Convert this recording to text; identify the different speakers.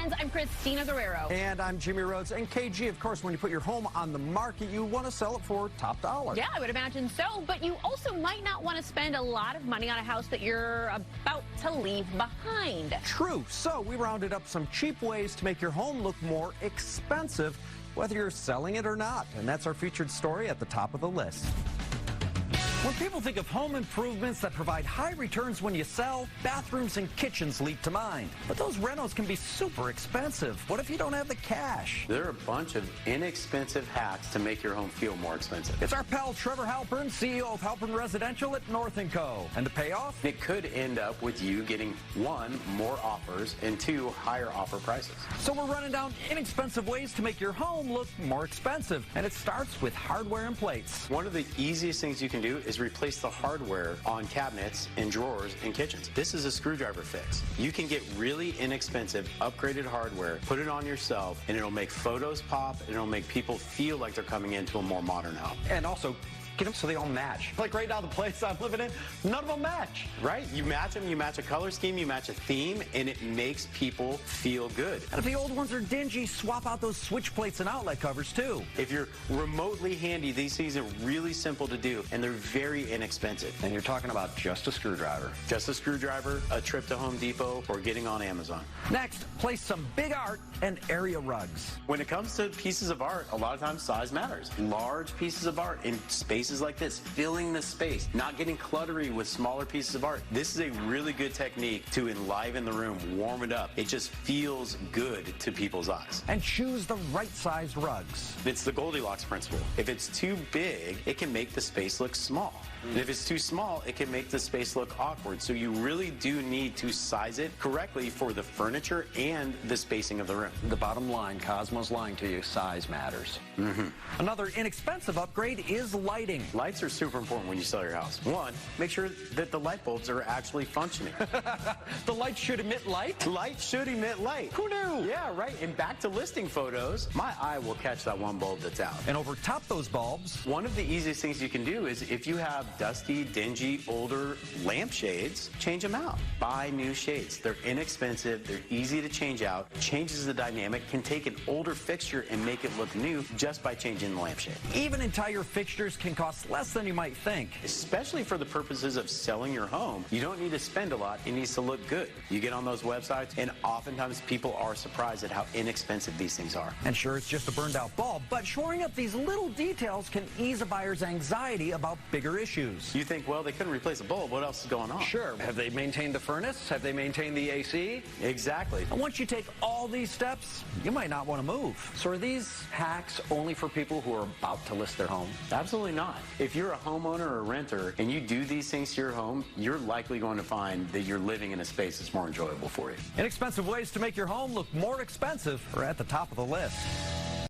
Speaker 1: friends. I'm Christina Guerrero.
Speaker 2: And I'm Jimmy Rhodes. And KG, of course, when you put your home on the market, you want to sell it for top dollar.
Speaker 1: Yeah, I would imagine so. But you also might not want to spend a lot of money on a house that you're about to leave behind.
Speaker 2: True. So we rounded up some cheap ways to make your home look more expensive, whether you're selling it or not. And that's our featured story at the top of the list. When people think of home improvements that provide high returns when you sell, bathrooms and kitchens leap to mind. But those renos can be super expensive. What if you don't have the cash?
Speaker 3: There are a bunch of inexpensive hacks to make your home feel more expensive.
Speaker 2: It's our pal Trevor Halpern, CEO of Halpern Residential at North & Co. And the payoff?
Speaker 3: It could end up with you getting 1, more offers, and 2, higher offer prices.
Speaker 2: So we're running down inexpensive ways to make your home look more expensive. And it starts with hardware and plates.
Speaker 3: One of the easiest things you can do is replace the hardware on cabinets and drawers in kitchens. This is a screwdriver fix. You can get really inexpensive, upgraded hardware, put it on yourself, and it'll make photos pop, and it'll make people feel like they're coming into a more modern home.
Speaker 2: And also, get them so they all match. Like right now, the place I'm living in, none of them match.
Speaker 3: Right? You match them, you match a color scheme, you match a theme, and it makes people feel good.
Speaker 2: And if the old ones are dingy, swap out those switch plates and outlet covers too.
Speaker 3: If you're remotely handy, these things are really simple to do, and they're very inexpensive.
Speaker 2: And you're talking about just a screwdriver.
Speaker 3: Just a screwdriver, a trip to Home Depot, or getting on Amazon.
Speaker 2: Next, place some big art and area rugs.
Speaker 3: When it comes to pieces of art, a lot of times size matters. Large pieces of art in spaces like this, filling the space, not getting cluttery with smaller pieces of art. This is a really good technique to enliven the room, warm it up. It just feels good to people's eyes.
Speaker 2: And choose the right sized rugs.
Speaker 3: It's the Goldilocks principle. If it's too big, it can make the space look small. And if it's too small, it can make the space look awkward. So you really do need to size it correctly for the furniture and the spacing of the room.
Speaker 2: The bottom line, Cosmo's lying to you, size matters. Another inexpensive upgrade is lighting.
Speaker 3: Lights are super important when you sell your house. 1, make sure that the light bulbs are actually functioning.
Speaker 2: The light should emit light?
Speaker 3: Light should emit light.
Speaker 2: Who knew?
Speaker 3: Yeah, right. And back to listing photos, my eye will catch that one bulb that's out.
Speaker 2: And over top those bulbs,
Speaker 3: one of the easiest things you can do is if you have dusty, dingy, older lampshades, change them out. Buy new shades. They're inexpensive. They're easy to change out. Changes the dynamic. Can take an older fixture and make it look new just by changing the lampshade.
Speaker 2: Even entire fixtures can cost less than you might think.
Speaker 3: Especially for the purposes of selling your home, you don't need to spend a lot. It needs to look good. You get on those websites, and oftentimes people are surprised at how inexpensive these things are.
Speaker 2: And sure, it's just a burned out bulb, but shoring up these little details can ease a buyer's anxiety about bigger issues.
Speaker 3: You think, well, they couldn't replace a bulb. What else is going on?
Speaker 2: Sure. Have they maintained the furnace? Have they maintained the AC?
Speaker 3: Exactly.
Speaker 2: And once you take all these steps, you might not want to move. So are these hacks only for people who are about to list their home?
Speaker 3: Absolutely not. If you're a homeowner or a renter and you do these things to your home, you're likely going to find that you're living in a space that's more enjoyable for you.
Speaker 2: Inexpensive ways to make your home look more expensive are at the top of the list.